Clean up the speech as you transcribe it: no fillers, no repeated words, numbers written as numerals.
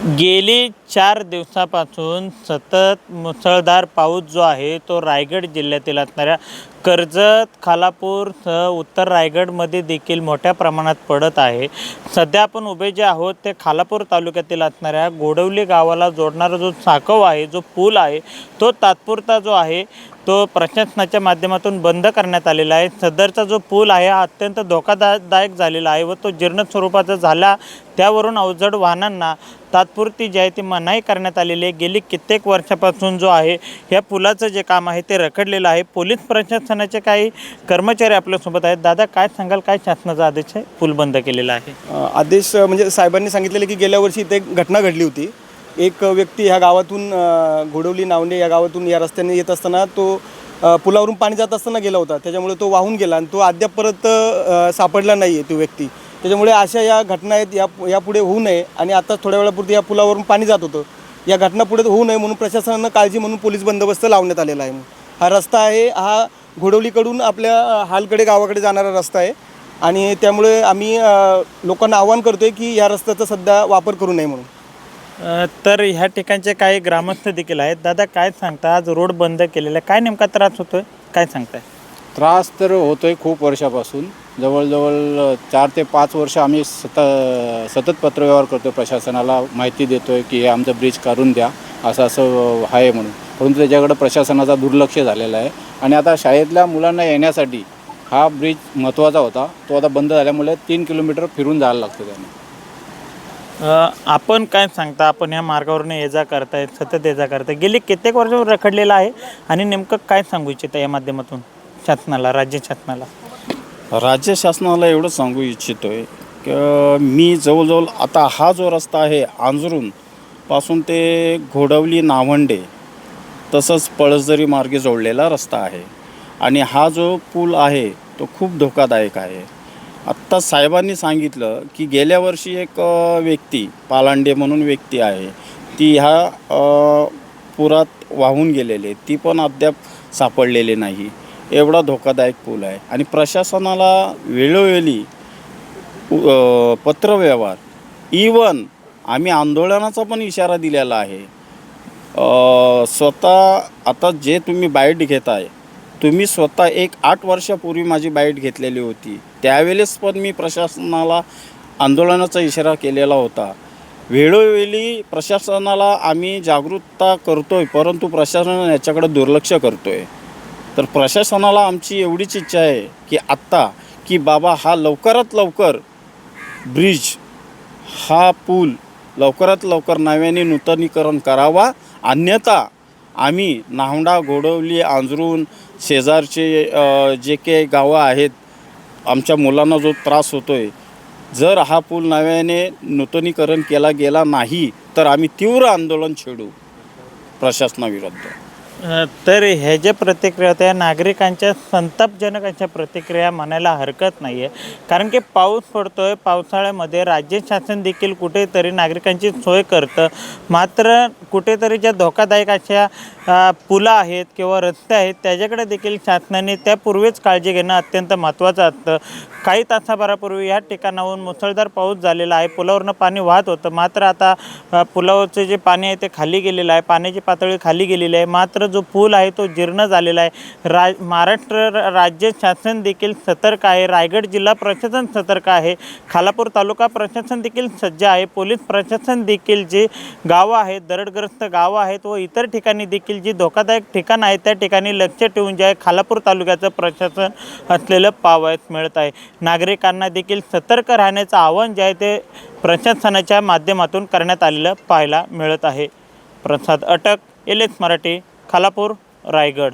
गेली 4 दिवसापासून सतत मुसळधार पाऊस जो आहे तो रायगड जिल्ह्यातील असणाऱ्या कर्जत, खालापूरसह उत्तर रायगडमध्ये देखील मोठ्या प्रमाणात पडत आहे. सध्या आपण उभे जे आहोत ते खालापूर तालुक्यातील असणाऱ्या गोडवली गावाला जोडणारा जो साकव आहे, जो पूल आहे, तो तात्पुरता जो आहे तो प्रशासनाच्या माध्यमातून बंद करण्यात आलेला आहे. सदरचा जो पूल आहे हा अत्यंत धोकादायक झालेला आहे व तो जीर्ण स्वरूपाचा झाला. त्यावरून अवजड वाहनांना तात्पुरती जी आहे ती मनाई करण्यात आलेली आहे. गेली कित्येक वर्षापासून जो आहे ह्या पुलाचं जे काम आहे ते रखडलेलं आहे. पोलीस प्रशासनाचे काही कर्मचारी आपल्यासोबत आहेत. दादा, काय सांगाल, काय शासनाचा आदेश आहे पूल बंद केलेला आहे? आदेश म्हणजे साहेबांनी सांगितलेले की गेल्या वर्षी इथे एक घटना घडली होती. एक व्यक्ती ह्या गावातून घोडवली नावंडे या गावातून या रस्त्याने येत असताना तो पुलावरून पाणी जात असताना गेला होता. त्याच्यामुळे तो वाहून गेला आणि तो अद्याप परत सापडला नाही आहे तो व्यक्ती. त्याच्यामुळे अशा या घटना आहेत यापुढे होऊ नये आणि आता थोड्या वेळापुरती या पुलावरून पाणी जात होतं. या घटना पुढे होऊ नये म्हणून प्रशासनानं काळजी म्हणून पोलीस बंदोबस्त लावण्यात आलेला आहे. हा रस्ता आहे हा घोडवलीकडून आपल्या हालकडे गावाकडे जाणारा रस्ता आहे आणि त्यामुळे आम्ही लोकांना आवाहन करतो आहे की या रस्त्याचा सध्या वापर करू नये म्हणून. तर ह्या ठिकाणचे काही ग्रामस्थ देखील आहेत. दादा, काय सांगता, आज रोड बंद केलेला आहे, काय नेमका त्रास होतोय, काय सांगताय? त्रास तर होतोय खूप वर्षापासून. जवळजवळ 4 ते 5 वर्ष आम्ही सतत पत्रव्यवहार करतो, प्रशासनाला माहिती देतो आहे की हे आमचं ब्रिज काढून द्या, असं असं आहे म्हणून. परंतु त्याच्याकडं प्रशासनाचा दुर्लक्ष झालेला आहे आणि आता शाळेतल्या मुलांना येण्यासाठी हा ब्रिज महत्त्वाचा होता, तो आता बंद झाल्यामुळे 3 किलोमीटर फिरून जायला लागतं त्याने. आपण काय सांगता, आपण ह्या मार्गावरून ये जा करतायत, सतत ये जा करताय, गेली कित्येक वर्ष रखडलेला आहे आणि नेमकं काय सांगू इच्छिता या माध्यमातून शासनाला, राज्य शासनाला? राज्य शासनाला एवढं सांगू इच्छितो आहे की मी जवळजवळ आता हा जो रस्ता आहे आंजरूनपासून ते घोडवली नावंडे तसंच पळसदरी मार्गे जोडलेला रस्ता आहे आणि हा जो पूल आहे तो खूप धोकादायक आहे. आत्ता साहेबांनी सांगितलं की गेल्या वर्षी एक व्यक्ती पालांडे म्हणून व्यक्ती आहे, ती ह्या पुरात वाहून गेलेली, ती पण अद्याप सापडलेली नाही. एवढा धोकादायक पूल आहे आणि प्रशासनाला वेळोवेळी पत्रव्यवहार, इवन आम्ही आंदोलनाचा पण इशारा दिलेला आहे. स्वतः आता जे तुम्ही बाईट घेताय, तुम्ही स्वतः एक 8 वर्षापूर्वी माझी बाईट घेतलेली होती, त्यावेळेस पण मी प्रशासनाला आंदोलनाचा इशारा केलेला होता. वेळोवेळी प्रशासनाला आम्ही जागरूकता करतो आहे, परंतु प्रशासन याच्याकडे दुर्लक्ष करतो आहे. तर प्रशासनाला आमची एवढीच इच्छा आहे की आत्ता की बाबा हा लवकरात लवकर ब्रिज, हा पूल लवकरात लवकर नव्याने नूतनीकरण करावा, अन्यथा आम्ही नावंडा, घोडवली, आंजरून शेजारचे जे काही गावं आहेत, आमच्या मुलांना जो त्रास होतो आहे, जर हा पूल नव्याने नूतनीकरण केला गेला नाही तर आम्ही तीव्र आंदोलन छेडू प्रशासनाविरुद्ध. तर ह्या ज्या प्रतिक्रिया होत्या नागरिकांच्या संतापजनक अशा प्रतिक्रिया म्हणायला हरकत नाही आहे. कारण की पाऊस पडतोय, पावसाळ्यामध्ये राज्य शासन देखील कुठेतरी नागरिकांची सोय करतं, मात्र कुठेतरी ज्या धोकादायक अशा पुलं आहेत किंवा रस्ते आहेत त्याच्याकडे देखील शासनाने त्यापूर्वीच काळजी घेणं अत्यंत महत्त्वाचं असतं. काही तासाभरापूर्वी ह्या ठिकाणाहून मुसळधार पाऊस झालेला आहे, पुलावरनं पाणी वाहत होतं, मात्र आता पुलावरचं जे पाणी आहे ते खाली गेलेलं आहे, पाण्याची पातळी खाली गेलेली आहे, मात्र जो पूल आहे तो जीर्ण झालेला आहे. महाराष्ट्र राज्य शासन देखील सतर्क आहे, रायगड जिल्हा प्रशासन सतर्क आहे, खालापूर तालुका प्रशासन देखील सज्ज आहे, पोलीस प्रशासन देखील जे गावं आहेत, दरडग्रस्त गावं आहेत व इतर ठिकाणी देखील जी धोकादायक ठिकाणं आहेत त्या ठिकाणी लक्ष ठेवून जे आहे खालापूर तालुक्याचं प्रशासन असलेलं पाहावयास मिळत आहे. नागरिकांना देखील सतर्क राहण्याचं आवाहन जे आहे ते प्रशासनाच्या माध्यमातून करण्यात आलेलं पाहायला मिळत आहे. प्रसाद अटक, LS मराठी, खालापूर, रायगड.